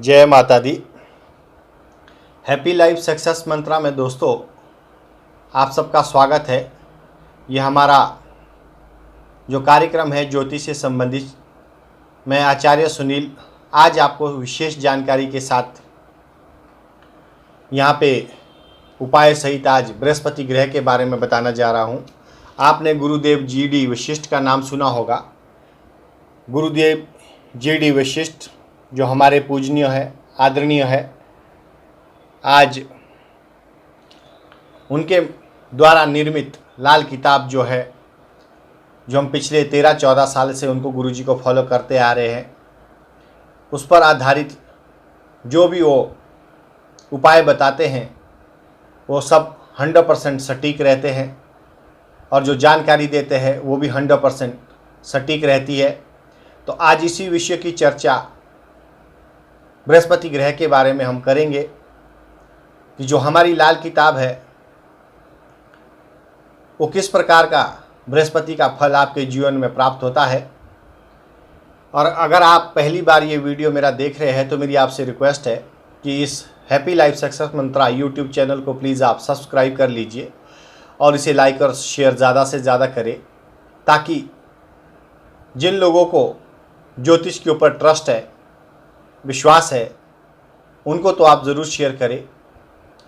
जय माता दी। Happy life success मंत्रा में दोस्तों आप सबका स्वागत है। ये हमारा जो कार्यक्रम है ज्योतिष से संबंधित, मैं आचार्य सुनील आज आपको विशेष जानकारी के साथ यहाँ पे उपाय सहित आज बृहस्पति ग्रह के बारे में बताना जा रहा हूँ। आपने गुरुदेव जी.डी. वशिष्ठ का नाम सुना होगा। गुरुदेव जी.डी. वशिष्ठ जो हमारे पूजनीय है, आदरणीय है, आज उनके द्वारा निर्मित लाल किताब जो है, जो हम पिछले 13-14 साल से उनको गुरुजी को फॉलो करते आ रहे हैं, उस पर आधारित जो भी वो उपाय बताते हैं वो सब 100% सटीक रहते हैं और जो जानकारी देते हैं वो भी 100% सटीक रहती है। तो आज इसी विषय की चर्चा बृहस्पति ग्रह के बारे में हम करेंगे कि जो हमारी लाल किताब है वो किस प्रकार का बृहस्पति का फल आपके जीवन में प्राप्त होता है। और अगर आप पहली बार ये वीडियो मेरा देख रहे हैं तो मेरी आपसे रिक्वेस्ट है कि इस हैप्पी लाइफ सक्सेस मंत्रा यूट्यूब चैनल को प्लीज़ आप सब्सक्राइब कर लीजिए और इसे लाइक और शेयर ज़्यादा से ज़्यादा करें, ताकि जिन लोगों को ज्योतिष के ऊपर ट्रस्ट है, विश्वास है, उनको तो आप ज़रूर शेयर करें।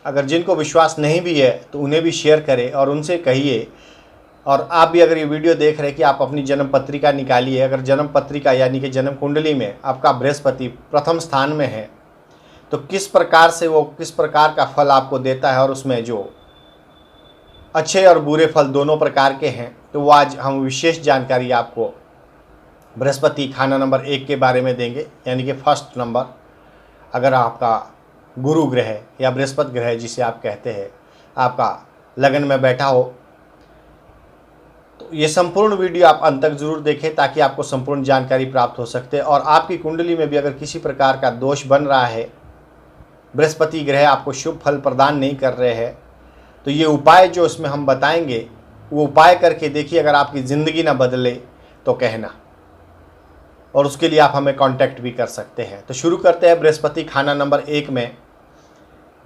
अगर जिनको विश्वास नहीं भी है तो उन्हें भी शेयर करें और उनसे कहिए। और आप भी अगर ये वीडियो देख रहे हैं कि आप अपनी जन्म पत्रिका निकालिए। अगर जन्म पत्रिका यानी कि जन्म कुंडली में आपका बृहस्पति प्रथम स्थान में है तो किस प्रकार से वो किस प्रकार का फल आपको देता है और उसमें जो अच्छे और बुरे फल दोनों प्रकार के हैं, तो वो आज हम विशेष जानकारी आपको बृहस्पति खाना नंबर 1 के बारे में देंगे। यानी कि फर्स्ट नंबर, अगर आपका गुरु ग्रह या बृहस्पति ग्रह जिसे आप कहते हैं आपका लगन में बैठा हो, तो ये संपूर्ण वीडियो आप अंत तक जरूर देखें ताकि आपको संपूर्ण जानकारी प्राप्त हो सकते हैं। और आपकी कुंडली में भी अगर किसी प्रकार का दोष बन रहा है, बृहस्पति ग्रह आपको शुभ फल प्रदान नहीं कर रहे हैं, तो ये उपाय जो इसमें हम बताएंगे वो उपाय करके देखिए। अगर आपकी ज़िंदगी ना बदले तो कहना, और उसके लिए आप हमें कांटेक्ट भी कर सकते हैं। तो शुरू करते हैं बृहस्पति खाना नंबर 1 में।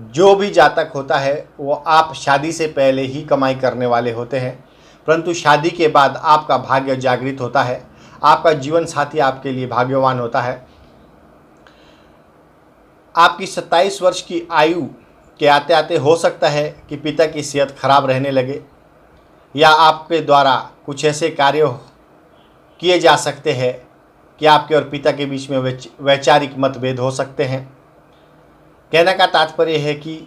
जो भी जातक होता है वो आप शादी से पहले ही कमाई करने वाले होते हैं, परंतु शादी के बाद आपका भाग्य जागृत होता है, आपका जीवन साथी आपके लिए भाग्यवान होता है। आपकी 27 वर्ष की आयु के आते आते हो सकता है कि पिता की सेहत खराब रहने लगे, या आपके द्वारा कुछ ऐसे कार्य किए जा सकते हैं कि आपके और पिता के बीच में वैचारिक मतभेद हो सकते हैं। कहने का तात्पर्य है कि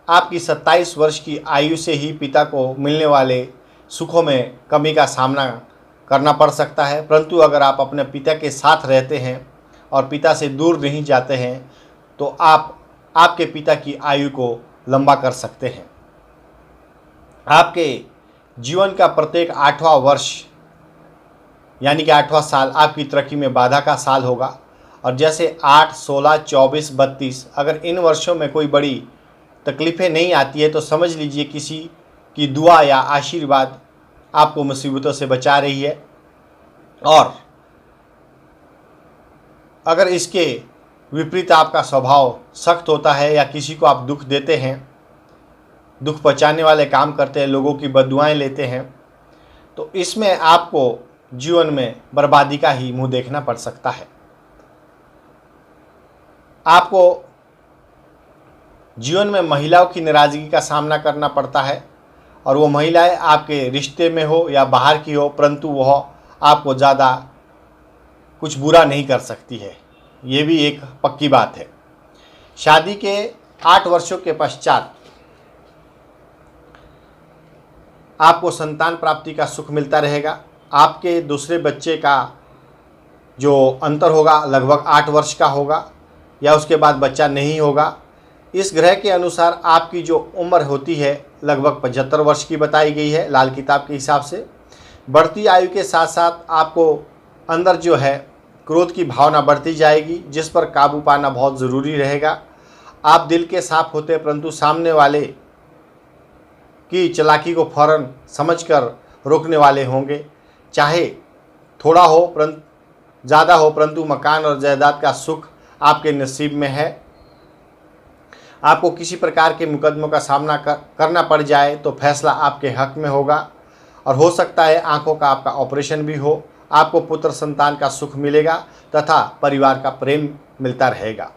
आपकी 27 वर्ष की आयु से ही पिता को मिलने वाले सुखों में कमी का सामना करना पड़ सकता है। परंतु अगर आप अपने पिता के साथ रहते हैं और पिता से दूर नहीं जाते हैं तो आप आपके पिता की आयु को लंबा कर सकते हैं। आपके जीवन का प्रत्येक 8वां वर्ष यानी कि 8वां साल आपकी तरक्की में बाधा का साल होगा। और जैसे 8, 16, 24, 32 अगर इन वर्षों में कोई बड़ी तकलीफ़ें नहीं आती है तो समझ लीजिए किसी की दुआ या आशीर्वाद आपको मुसीबतों से बचा रही है। और अगर इसके विपरीत आपका स्वभाव सख्त होता है या किसी को आप दुख देते हैं, दुख पहुंचाने वाले काम करते हैं, लोगों की बद्दुआएं लेते हैं, तो इसमें आपको जीवन में बर्बादी का ही मुंह देखना पड़ सकता है। आपको जीवन में महिलाओं की नाराज़गी का सामना करना पड़ता है, और वो महिलाएं आपके रिश्ते में हो या बाहर की हो, परंतु वह आपको ज़्यादा कुछ बुरा नहीं कर सकती है। ये भी एक पक्की बात है। शादी के 8 वर्षों के पश्चात आपको संतान प्राप्ति का सुख मिलता रहेगा। आपके दूसरे बच्चे का जो अंतर होगा लगभग 8 वर्ष का होगा, या उसके बाद बच्चा नहीं होगा। इस ग्रह के अनुसार आपकी जो उम्र होती है लगभग 75 वर्ष की बताई गई है लाल किताब के हिसाब से। बढ़ती आयु के साथ साथ आपको अंदर जो है क्रोध की भावना बढ़ती जाएगी, जिस पर काबू पाना बहुत ज़रूरी रहेगा। आप दिल के साफ होते परंतु सामने वाले की चालाकी को फौरन समझकर रोकने वाले होंगे। चाहे थोड़ा हो परंतु ज़्यादा हो, परंतु मकान और जायदाद का सुख आपके नसीब में है। आपको किसी प्रकार के मुकदमों का सामना करना पड़ जाए तो फैसला आपके हक में होगा और हो सकता है आंखों का आपका ऑपरेशन भी हो। आपको पुत्र संतान का सुख मिलेगा तथा परिवार का प्रेम मिलता रहेगा।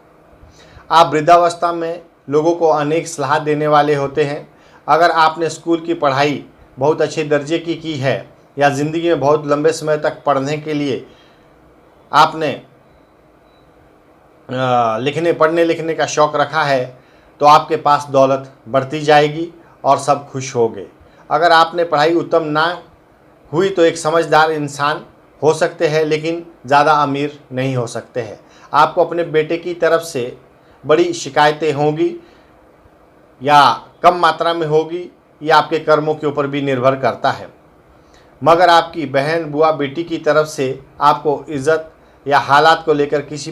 आप वृद्धावस्था में लोगों को अनेक सलाह देने वाले होते हैं। अगर आपने स्कूल की पढ़ाई बहुत अच्छे दर्जे की है या ज़िंदगी में बहुत लंबे समय तक पढ़ने के लिए आपने पढ़ने लिखने का शौक़ रखा है तो आपके पास दौलत बढ़ती जाएगी और सब खुश होंगे। अगर आपने पढ़ाई उत्तम ना हुई तो एक समझदार इंसान हो सकते हैं लेकिन ज़्यादा अमीर नहीं हो सकते हैं। आपको अपने बेटे की तरफ से बड़ी शिकायतें होंगी या कम मात्रा में होगी, ये आपके कर्मों के ऊपर भी निर्भर करता है। मगर आपकी बहन बुआ बेटी की तरफ से आपको इज़्ज़त या हालात को लेकर किसी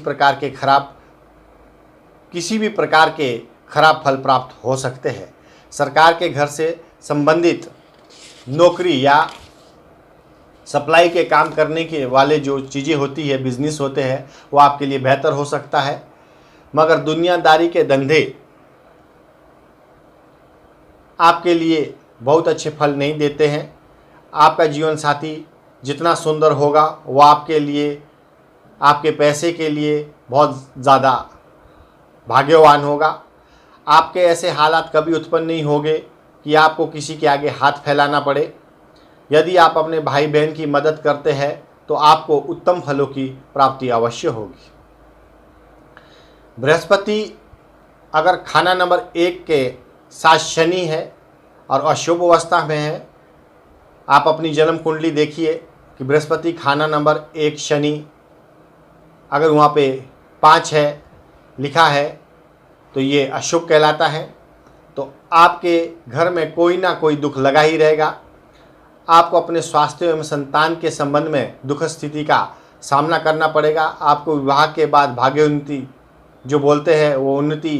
भी प्रकार के खराब फल प्राप्त हो सकते हैं। सरकार के घर से संबंधित नौकरी या सप्लाई के काम करने के वाले जो चीज़ें होती है, बिजनेस होते हैं, वो आपके लिए बेहतर हो सकता है। मगर दुनियादारी के धंधे आपके लिए बहुत अच्छे फल नहीं देते हैं। आपका जीवन साथी जितना सुंदर होगा वो आपके लिए, आपके पैसे के लिए बहुत ज़्यादा भाग्यवान होगा। आपके ऐसे हालात कभी उत्पन्न नहीं होंगे कि आपको किसी के आगे हाथ फैलाना पड़े। यदि आप अपने भाई बहन की मदद करते हैं तो आपको उत्तम फलों की प्राप्ति अवश्य होगी। बृहस्पति अगर खाना नंबर 1 के साथ शनि है और अशुभ अवस्था में है, आप अपनी जन्म कुंडली देखिए कि बृहस्पति खाना नंबर 1 शनि अगर वहाँ पे 5 है लिखा है तो ये अशुभ कहलाता है। तो आपके घर में कोई ना कोई दुख लगा ही रहेगा। आपको अपने स्वास्थ्य एवं संतान के संबंध में दुख स्थिति का सामना करना पड़ेगा। आपको विवाह के बाद भाग्योन्नति जो बोलते हैं वो उन्नति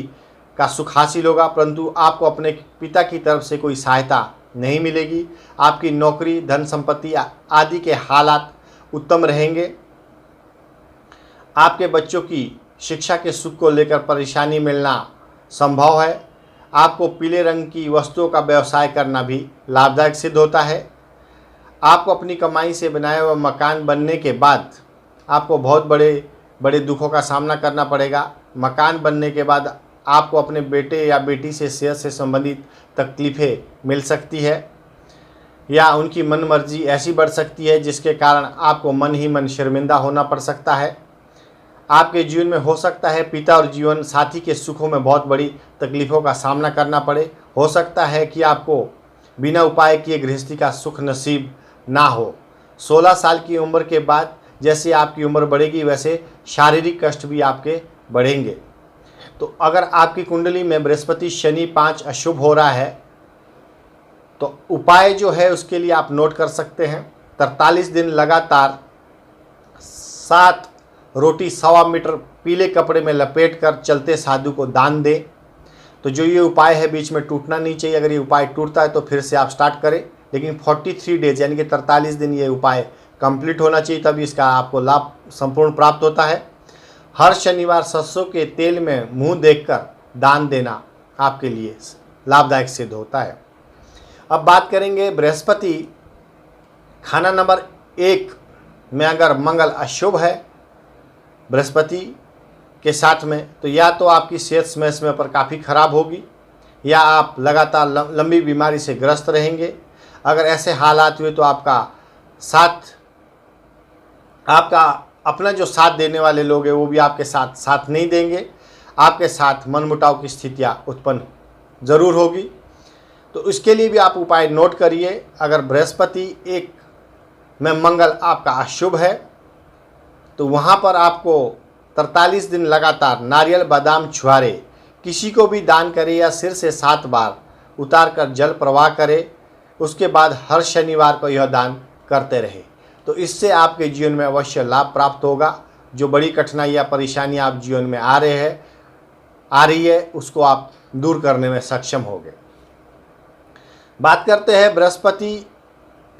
का सुख हासिल होगा, परंतु आपको अपने पिता की तरफ से कोई सहायता नहीं मिलेगी। आपकी नौकरी, धन संपत्ति आदि के हालात उत्तम रहेंगे। आपके बच्चों की शिक्षा के सुख को लेकर परेशानी मिलना संभव है। आपको पीले रंग की वस्तुओं का व्यवसाय करना भी लाभदायक सिद्ध होता है। आपको अपनी कमाई से बनाए हुए मकान बनने के बाद आपको बहुत बड़े बड़े दुखों का सामना करना पड़ेगा। मकान बनने के बाद आपको अपने बेटे या बेटी से सेहत से संबंधित तकलीफ़ें मिल सकती है या उनकी मन मर्जी ऐसी बढ़ सकती है जिसके कारण आपको मन ही मन शर्मिंदा होना पड़ सकता है। आपके जीवन में हो सकता है पिता और जीवन साथी के सुखों में बहुत बड़ी तकलीफ़ों का सामना करना पड़े। हो सकता है कि आपको बिना उपाय किए गृहस्थी का सुख नसीब ना हो। 16 साल की उम्र के बाद जैसे आपकी उम्र बढ़ेगी वैसे शारीरिक कष्ट भी आपके बढ़ेंगे। तो अगर आपकी कुंडली में बृहस्पति शनि 5 अशुभ हो रहा है तो उपाय जो है उसके लिए आप नोट कर सकते हैं। 43 दिन लगातार 7 रोटी 1.25 मीटर पीले कपड़े में लपेट कर चलते साधु को दान दें। तो जो ये उपाय है बीच में टूटना नहीं चाहिए। अगर ये उपाय टूटता है तो फिर से आप स्टार्ट करें, लेकिन 43 डेज यानी कि 43 दिन ये उपाय कंप्लीट होना चाहिए, तभी इसका आपको लाभ संपूर्ण प्राप्त होता है। हर शनिवार सरसों के तेल में मुंह देखकर दान देना आपके लिए लाभदायक सिद्ध होता है। अब बात करेंगे बृहस्पति खाना नंबर 1 में अगर मंगल अशुभ है बृहस्पति के साथ में तो या तो आपकी सेहत समय समय पर काफ़ी खराब होगी या आप लगातार लंबी बीमारी से ग्रस्त रहेंगे। अगर ऐसे हालात हुए तो आपका अपना जो साथ देने वाले लोग हैं वो भी आपके साथ नहीं देंगे। आपके साथ मनमुटाव की स्थितियाँ उत्पन्न ज़रूर होगी। तो इसके लिए भी आप उपाय नोट करिए। अगर बृहस्पति 1 में मंगल आपका अशुभ है तो वहाँ पर आपको 43 दिन लगातार नारियल, बादाम, छुहारे किसी को भी दान करें या सिर से 7 बार उतार कर जल प्रवाह करें। उसके बाद हर शनिवार को यह दान करते रहे तो इससे आपके जीवन में अवश्य लाभ प्राप्त होगा। जो बड़ी कठिनाई या परेशानी आप जीवन में आ रही है उसको आप दूर करने में सक्षम होंगे। बात करते हैं बृहस्पति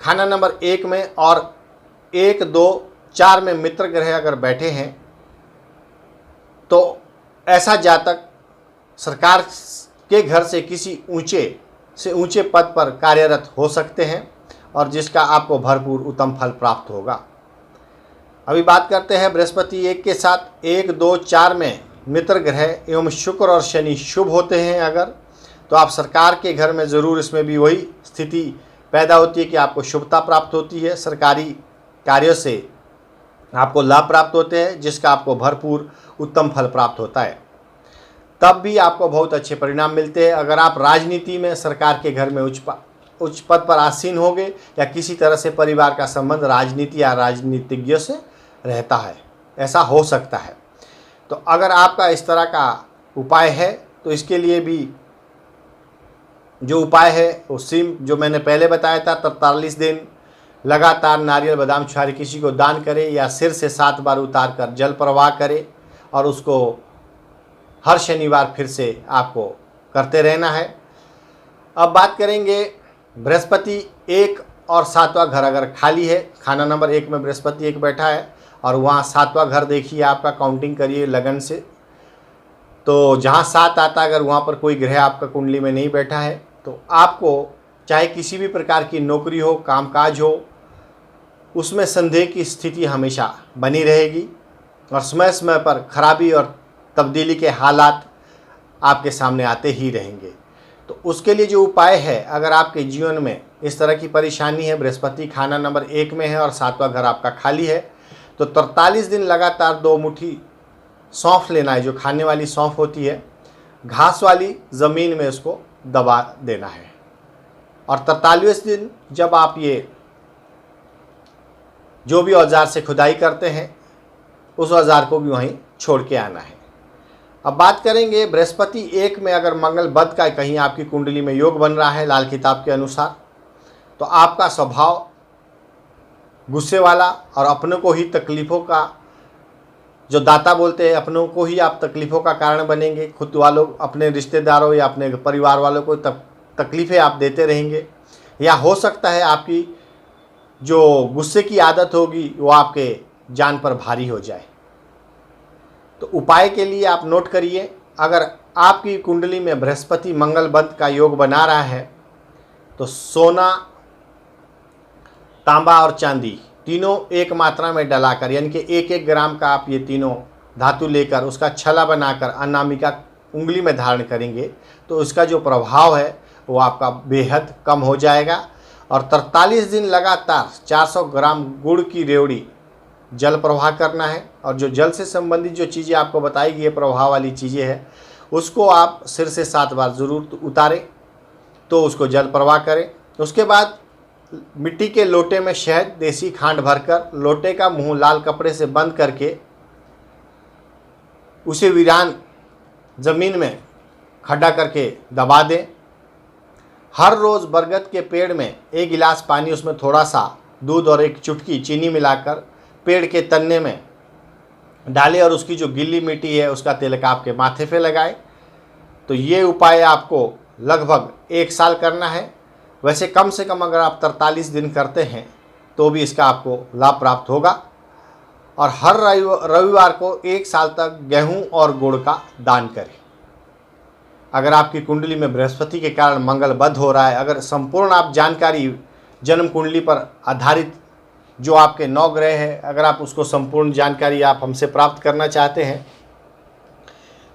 खाना नंबर 1 में और 1, 2, 4 में मित्र ग्रह अगर बैठे हैं तो ऐसा जातक सरकार के घर से किसी ऊंचे से ऊंचे पद पर कार्यरत हो सकते हैं और जिसका आपको भरपूर उत्तम फल प्राप्त होगा। अभी बात करते हैं बृहस्पति 1 के साथ 1, 2, 4 में मित्र ग्रह एवं शुक्र और शनि शुभ होते हैं अगर, तो आप सरकार के घर में ज़रूर, इसमें भी वही स्थिति पैदा होती है कि आपको शुभता प्राप्त होती है, सरकारी कार्यों से आपको लाभ प्राप्त होते हैं जिसका आपको भरपूर उत्तम फल प्राप्त होता है। तब भी आपको बहुत अच्छे परिणाम मिलते हैं अगर आप राजनीति में सरकार के घर में उच्च पद पर आसीन होंगे या किसी तरह से परिवार का संबंध राजनीति या राजनीतिज्ञों से रहता है, ऐसा हो सकता है। तो अगर आपका इस तरह का उपाय है तो इसके लिए भी जो उपाय है वो सेम जो मैंने पहले बताया था, 43 दिन लगातार नारियल बादाम छुहारी किसी को दान करें या सिर से 7 बार उतार कर जल प्रवाह करें और उसको हर शनिवार फिर से आपको करते रहना है। अब बात करेंगे बृहस्पति 1 और 7वां घर अगर खाली है, खाना नंबर 1 में बृहस्पति 1 बैठा है और वहाँ 7वां घर देखिए आपका, काउंटिंग करिए लगन से, तो जहाँ 7 आता अगर वहाँ पर कोई ग्रह आपका कुंडली में नहीं बैठा है तो आपको चाहे किसी भी प्रकार की नौकरी हो, कामकाज हो, उसमें संदेह की स्थिति हमेशा बनी रहेगी और समय समय पर खराबी और तब्दीली के हालात आपके सामने आते ही रहेंगे। तो उसके लिए जो उपाय है, अगर आपके जीवन में इस तरह की परेशानी है, बृहस्पति खाना नंबर 1 में है और 7वां घर आपका खाली है, तो 43 दिन लगातार 2 मुट्ठी सौंफ लेना है, जो खाने वाली सौंफ होती है, घास वाली ज़मीन में उसको दबा देना है और 43वें दिन जब आप ये जो भी औजार से खुदाई करते हैं उस औजार को भी वहीं छोड़ के आना है। अब बात करेंगे बृहस्पति 1 में अगर मंगल बद का कहीं आपकी कुंडली में योग बन रहा है लाल किताब के अनुसार, तो आपका स्वभाव गुस्से वाला और अपनों को ही तकलीफ़ों का जो दाता बोलते हैं, अपनों को ही आप तकलीफ़ों का कारण बनेंगे, खुद वालों, अपने रिश्तेदारों या अपने परिवार वालों को तकलीफ़ें आप देते रहेंगे, या हो सकता है आपकी जो गुस्से की आदत होगी वो आपके जान पर भारी हो जाए। तो उपाय के लिए आप नोट करिए, अगर आपकी कुंडली में बृहस्पति मंगल बद का योग बना रहा है तो सोना, तांबा और चांदी तीनों एक मात्रा में डलाकर, यानी कि 1-1 ग्राम का आप ये तीनों धातु लेकर उसका छला बनाकर अनामिका उंगली में धारण करेंगे तो उसका जो प्रभाव है वो आपका बेहद कम हो जाएगा। और 43 दिन लगातार 400 ग्राम गुड़ की रेवड़ी जल प्रवाह करना है और जो जल से संबंधित जो चीज़ें आपको बताई गई है, प्रवाह वाली चीज़ें हैं, उसको आप सिर से 7 बार ज़रूर उतारें, तो उसको जल प्रवाह करें। उसके बाद मिट्टी के लोटे में शहद, देसी खांड भरकर लोटे का मुंह लाल कपड़े से बंद करके उसे वीरान ज़मीन में खड्डा करके दबा दें। हर रोज़ बरगद के पेड़ में 1 गिलास पानी, उसमें थोड़ा सा दूध और 1 चुटकी चीनी मिलाकर पेड़ के तन्ने में डालें और उसकी जो गीली मिट्टी है उसका तिलक आपके माथे पे लगाएं। तो ये उपाय आपको लगभग 1 साल करना है। वैसे कम से कम अगर आप 43 दिन करते हैं तो भी इसका आपको लाभ प्राप्त होगा। और हर रविवार को 1 साल तक गेहूं और गुड़ का दान करें। अगर आपकी कुंडली में बृहस्पति के कारण मंगल बद हो रहा है, अगर संपूर्ण आप जानकारी जन्म कुंडली पर आधारित जो आपके 9 ग्रह है, अगर आप उसको संपूर्ण जानकारी आप हमसे प्राप्त करना चाहते हैं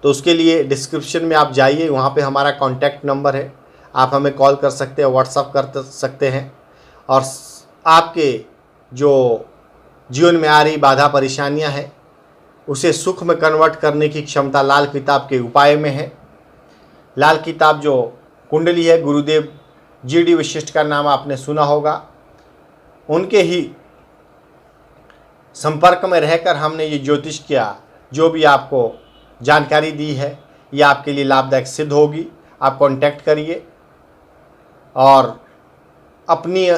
तो उसके लिए डिस्क्रिप्शन में आप जाइए, वहाँ पे हमारा कॉन्टैक्ट नंबर है, आप हमें कॉल कर सकते हैं, व्हाट्सअप कर सकते हैं और आपके जो जीवन में आ रही बाधा परेशानियां हैं उसे सुख में कन्वर्ट करने की क्षमता लाल किताब के उपाय में है। लाल किताब जो कुंडली है, गुरुदेव GD वशिष्ठ का नाम आपने सुना होगा, उनके ही संपर्क में रहकर हमने ये ज्योतिष किया, जो भी आपको जानकारी दी है ये आपके लिए लाभदायक सिद्ध होगी। आप कांटेक्ट करिए और अपनी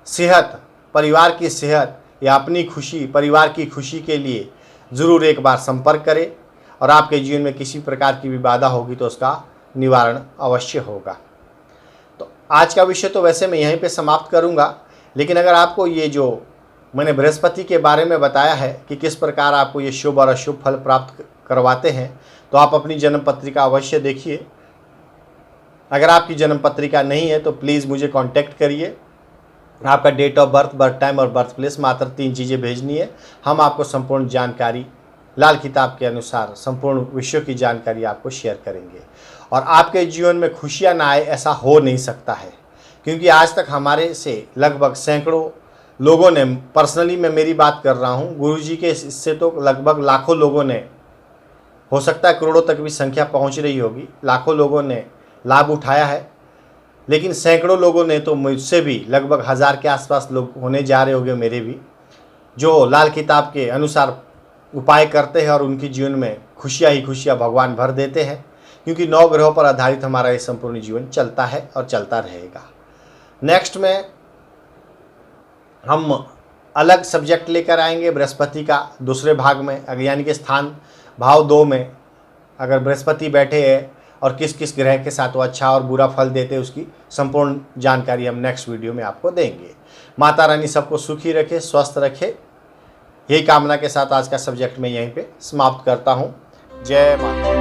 सेहत, परिवार की सेहत या अपनी खुशी, परिवार की खुशी के लिए ज़रूर एक बार संपर्क करें और आपके जीवन में किसी प्रकार की भी बाधा होगी तो उसका निवारण अवश्य होगा। तो आज का विषय तो वैसे मैं यहीं पे समाप्त करूंगा, लेकिन अगर आपको ये जो मैंने बृहस्पति के बारे में बताया है कि किस प्रकार आपको ये शुभ और अशुभ फल प्राप्त करवाते हैं, तो आप अपनी जन्म पत्रिका अवश्य देखिए। अगर आपकी जन्म पत्रिका नहीं है तो प्लीज़ मुझे कांटेक्ट करिए। आपका date of birth, birth time और बर्थ प्लेस, मात्र 3 चीज़ें भेजनी है। हम आपको संपूर्ण जानकारी लाल किताब के अनुसार संपूर्ण विषयों की जानकारी आपको शेयर करेंगे। और आपके जीवन में खुशियाँ ना आए ऐसा हो नहीं सकता है, क्योंकि आज तक हमारे से लगभग सैकड़ों लोगों ने, पर्सनली मैं मेरी बात कर रहा हूँ, गुरुजी के इससे तो लगभग लाखों लोगों ने, हो सकता है करोड़ों तक भी संख्या पहुँच रही होगी, लाखों लोगों ने लाभ उठाया है। लेकिन सैकड़ों लोगों ने तो मुझसे भी लगभग 1000 के आसपास लोग होने जा रहे होंगे मेरे भी, जो लाल किताब के अनुसार उपाय करते हैं और उनके जीवन में खुशियाँ ही खुशियाँ भगवान भर देते हैं, क्योंकि 9 ग्रहों पर आधारित हमारा ये संपूर्ण जीवन चलता है और चलता रहेगा। नेक्स्ट में हम अलग सब्जेक्ट लेकर आएंगे बृहस्पति का दूसरे भाग में, यानी कि स्थान भाव 2 में अगर बृहस्पति बैठे हैं और किस किस ग्रह के साथ वो अच्छा और बुरा फल देते हैं, उसकी संपूर्ण जानकारी हम नेक्स्ट वीडियो में आपको देंगे। माता रानी सबको सुखी रखे, स्वस्थ रखे, यही कामना के साथ आज का सब्जेक्ट मैं यहीं पे समाप्त करता हूँ। जय माता।